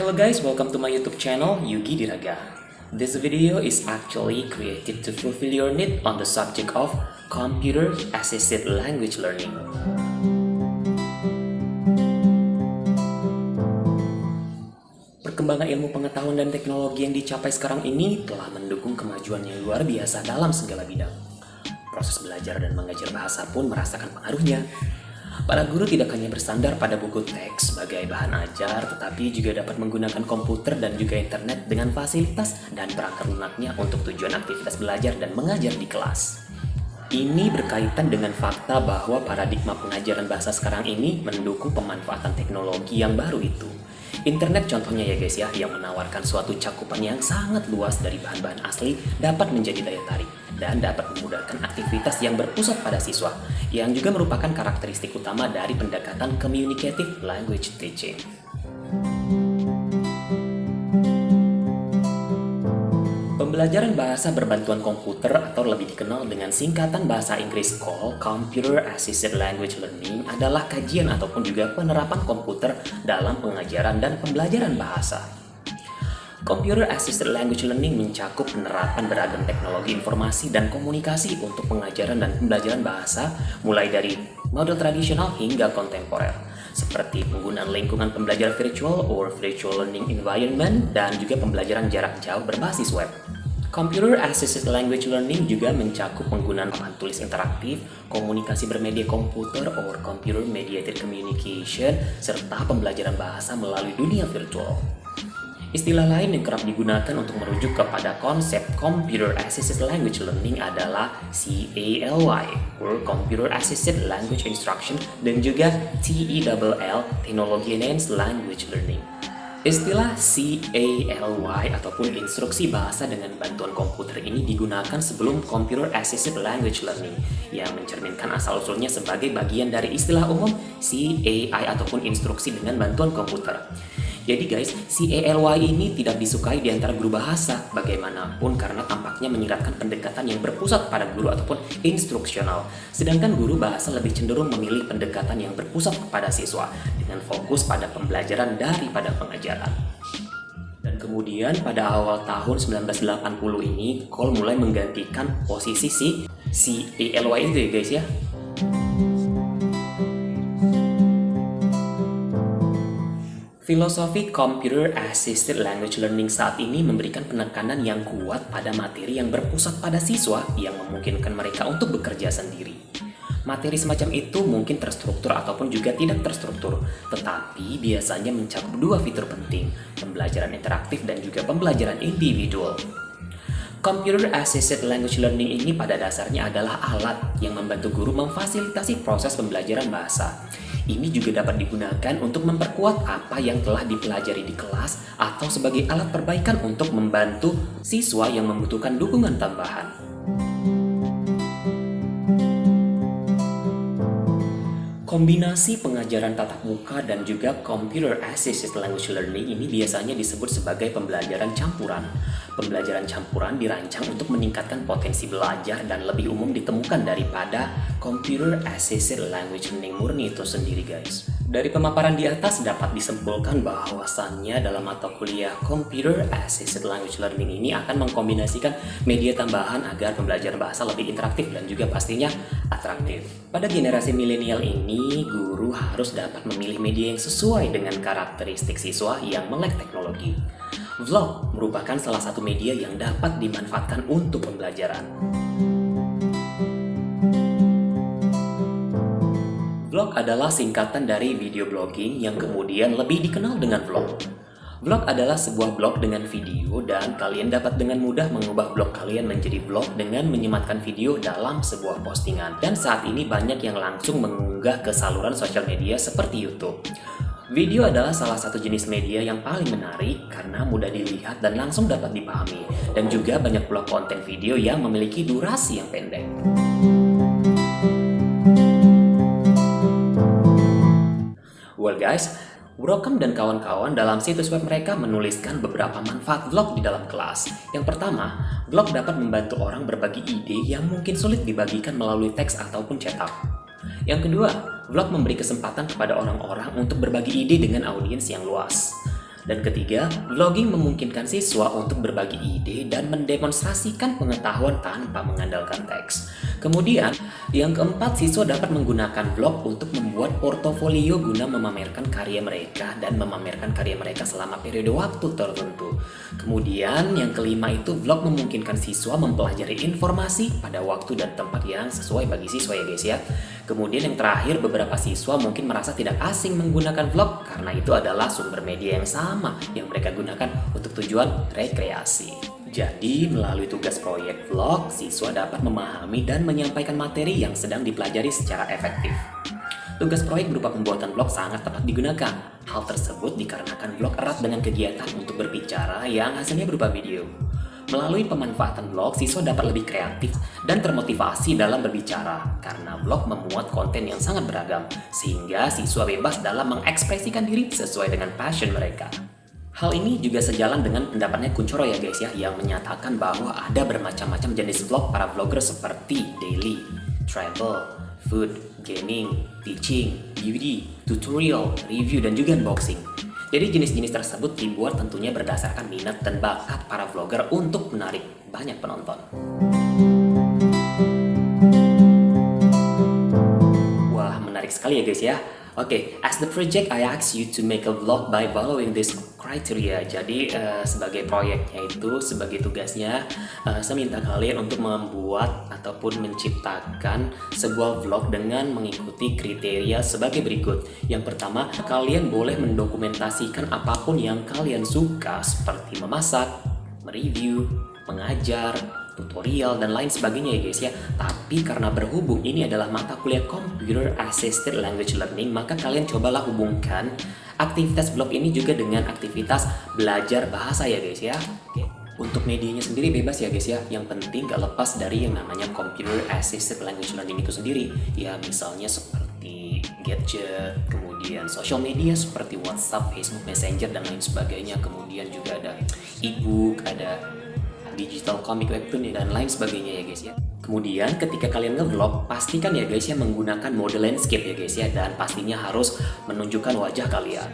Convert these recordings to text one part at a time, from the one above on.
Hello guys, welcome to my YouTube channel, Yugi Diraga. This video is actually created to fulfill your need on the subject of computer-assisted language learning. Perkembangan ilmu pengetahuan dan teknologi yang dicapai sekarang ini telah mendukung kemajuan yang luar biasa dalam segala bidang. Proses belajar dan mengajar bahasa pun merasakan pengaruhnya. Para guru tidak hanya bersandar pada buku teks sebagai bahan ajar, tetapi juga dapat menggunakan komputer dan juga internet dengan fasilitas dan perangkat lunaknya untuk tujuan aktivitas belajar dan mengajar di kelas. Ini berkaitan dengan fakta bahwa paradigma pengajaran bahasa sekarang ini mendukung pemanfaatan teknologi yang baru itu. Internet contohnya ya guys ya, yang menawarkan suatu cakupan yang sangat luas dari bahan-bahan asli dapat menjadi daya tarik dan dapat memudahkan aktivitas yang berpusat pada siswa, yang juga merupakan karakteristik utama dari pendekatan communicative language teaching. Pembelajaran bahasa berbantuan komputer atau lebih dikenal dengan singkatan bahasa Inggris CALL, Computer Assisted Language Learning, adalah kajian ataupun juga penerapan komputer dalam pengajaran dan pembelajaran bahasa. Computer Assisted Language Learning mencakup penerapan beragam teknologi informasi dan komunikasi untuk pengajaran dan pembelajaran bahasa, mulai dari model tradisional hingga kontemporer, seperti penggunaan lingkungan pembelajaran virtual or virtual learning environment dan juga pembelajaran jarak jauh berbasis web. Computer Assisted Language Learning juga mencakup penggunaan papan tulis interaktif, komunikasi bermedia komputer or computer mediated communication, serta pembelajaran bahasa melalui dunia virtual. Istilah lain yang kerap digunakan untuk merujuk kepada konsep Computer Assisted Language Learning adalah CALY, or Computer Assisted Language Instruction, dan juga TELL, Technology Enhanced Language Learning. Istilah CALY ataupun instruksi bahasa dengan bantuan komputer ini digunakan sebelum Computer Assisted Language Learning, yang mencerminkan asal-usulnya sebagai bagian dari istilah umum CAI ataupun instruksi dengan bantuan komputer. Jadi guys, CALY ini tidak disukai di antara guru bahasa bagaimanapun karena tampaknya menyiratkan pendekatan yang berpusat pada guru ataupun instruksional. Sedangkan guru bahasa lebih cenderung memilih pendekatan yang berpusat kepada siswa dengan fokus pada pembelajaran daripada pengajaran. Dan kemudian pada awal tahun 1980 ini, CALL mulai menggantikan posisi si CALY itu ya guys ya. Filosofi Computer Assisted Language Learning saat ini memberikan penekanan yang kuat pada materi yang berpusat pada siswa yang memungkinkan mereka untuk bekerja sendiri. Materi semacam itu mungkin terstruktur ataupun juga tidak terstruktur, tetapi biasanya mencakup dua fitur penting, pembelajaran interaktif dan juga pembelajaran individual. Computer Assisted Language Learning ini pada dasarnya adalah alat yang membantu guru memfasilitasi proses pembelajaran bahasa. Ini juga dapat digunakan untuk memperkuat apa yang telah dipelajari di kelas atau sebagai alat perbaikan untuk membantu siswa yang membutuhkan dukungan tambahan. Kombinasi pengajaran tatap muka dan juga Computer Assisted Language Learning ini biasanya disebut sebagai pembelajaran campuran. Pembelajaran campuran dirancang untuk meningkatkan potensi belajar dan lebih umum ditemukan daripada Computer Assisted Language Learning murni itu sendiri guys. Dari pemaparan di atas dapat disimpulkan bahwasannya dalam mata kuliah Computer Assisted Language Learning ini akan mengkombinasikan media tambahan agar pembelajaran bahasa lebih interaktif dan juga pastinya atraktif. Pada generasi milenial ini, guru harus dapat memilih media yang sesuai dengan karakteristik siswa yang melek teknologi. Vlog merupakan salah satu media yang dapat dimanfaatkan untuk pembelajaran. Vlog adalah singkatan dari video blogging yang kemudian lebih dikenal dengan vlog. Vlog adalah sebuah blog dengan video dan kalian dapat dengan mudah mengubah blog kalian menjadi vlog dengan menyematkan video dalam sebuah postingan. Dan saat ini banyak yang langsung mengunggah ke saluran sosial media seperti YouTube. Video adalah salah satu jenis media yang paling menarik karena mudah dilihat dan langsung dapat dipahami. Dan juga banyak pula konten video yang memiliki durasi yang pendek. Well guys, Brokem dan kawan-kawan dalam situs web mereka menuliskan beberapa manfaat vlog di dalam kelas. Yang pertama, vlog dapat membantu orang berbagi ide yang mungkin sulit dibagikan melalui teks ataupun cetak. Yang kedua, vlog memberi kesempatan kepada orang-orang untuk berbagi ide dengan audiens yang luas. Dan ketiga, vlogging memungkinkan siswa untuk berbagi ide dan mendemonstrasikan pengetahuan tanpa mengandalkan teks. Kemudian, yang keempat, siswa dapat menggunakan vlog untuk membuat portofolio guna memamerkan karya mereka dan memamerkan karya mereka selama periode waktu tertentu. Kemudian, yang kelima itu vlog memungkinkan siswa mempelajari informasi pada waktu dan tempat yang sesuai bagi siswa ya guys ya. Kemudian yang terakhir, beberapa siswa mungkin merasa tidak asing menggunakan vlog karena itu adalah sumber media yang sama yang mereka gunakan untuk tujuan rekreasi. Jadi, melalui tugas proyek vlog, siswa dapat memahami dan menyampaikan materi yang sedang dipelajari secara efektif. Tugas proyek berupa pembuatan vlog sangat tepat digunakan. Hal tersebut dikarenakan vlog erat dengan kegiatan untuk berbicara yang hasilnya berupa video. Melalui pemanfaatan vlog, siswa dapat lebih kreatif dan termotivasi dalam berbicara karena vlog memuat konten yang sangat beragam, sehingga siswa bebas dalam mengekspresikan diri sesuai dengan passion mereka. Hal ini juga sejalan dengan pendapatnya Kuncoro ya guys ya, yang menyatakan bahwa ada bermacam-macam jenis vlog para vlogger seperti daily, travel, food, gaming, teaching, beauty, tutorial, review, dan juga unboxing. Jadi jenis-jenis tersebut dibuat tentunya berdasarkan minat dan bakat para vlogger untuk menarik banyak penonton. Wah, menarik sekali ya guys ya. Oke, as the project I ask you to make a vlog by following this criteria. Jadi sebagai proyeknya itu, sebagai tugasnya, saya minta kalian untuk membuat ataupun menciptakan sebuah vlog dengan mengikuti kriteria sebagai berikut. Yang pertama, kalian boleh mendokumentasikan apapun yang kalian suka seperti memasak, mereview, mengajar, tutorial, dan lain sebagainya ya guys ya. Tapi karena berhubung ini adalah mata kuliah Computer Assisted Language Learning, maka kalian cobalah hubungkan aktivitas vlog ini juga dengan aktivitas belajar bahasa ya guys ya. Oke. Untuk medianya sendiri bebas ya guys ya. Yang penting gak lepas dari yang namanya Computer Assisted Language Learning itu sendiri. Ya misalnya seperti gadget, kemudian social media seperti WhatsApp, Facebook, Messenger, dan lain sebagainya. Kemudian juga ada e-book, ada digital comic, webtoon, dan lain sebagainya ya guys ya. Kemudian ketika kalian nge-vlog, pastikan ya guys ya menggunakan mode landscape ya guys ya, dan pastinya harus menunjukkan wajah kalian.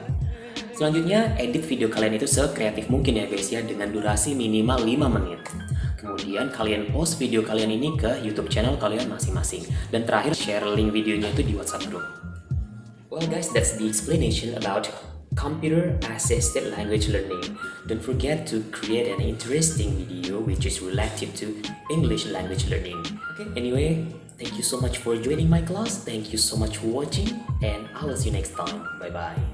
Selanjutnya, edit video kalian itu sekreatif mungkin ya guys ya, dengan durasi minimal 5 menit. Kemudian kalian post video kalian ini ke YouTube channel kalian masing-masing. Dan terakhir, share link videonya itu di WhatsApp group. Well guys, that's the explanation about Computer Assisted Language Learning. Don't forget to create an interesting video which is related to English language learning. Okay, anyway, thank you so much for joining my class. Thank you so much for watching, and I will see you next time. Bye bye.